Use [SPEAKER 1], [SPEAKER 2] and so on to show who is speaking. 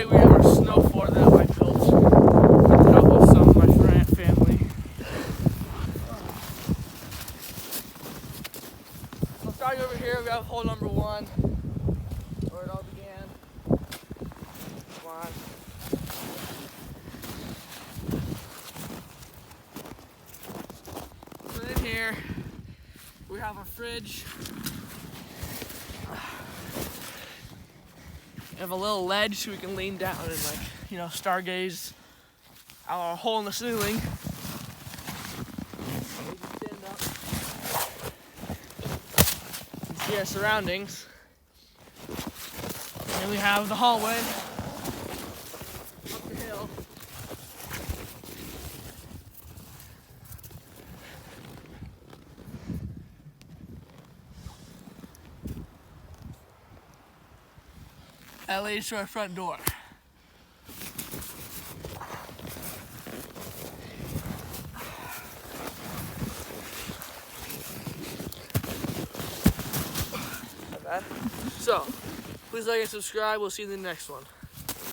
[SPEAKER 1] today we have our snow fort that I built with the help of some of my family. So starting over here, we have hole number 1, where it all began. Come on. So in here, we have a fridge. We have a little ledge so we can lean down and stargaze out our hole in the ceiling. We can stand up and see our surroundings. And we have the hallway up the hill. That leads to our front door. Not bad. So, please like and subscribe. We'll see you in the next one.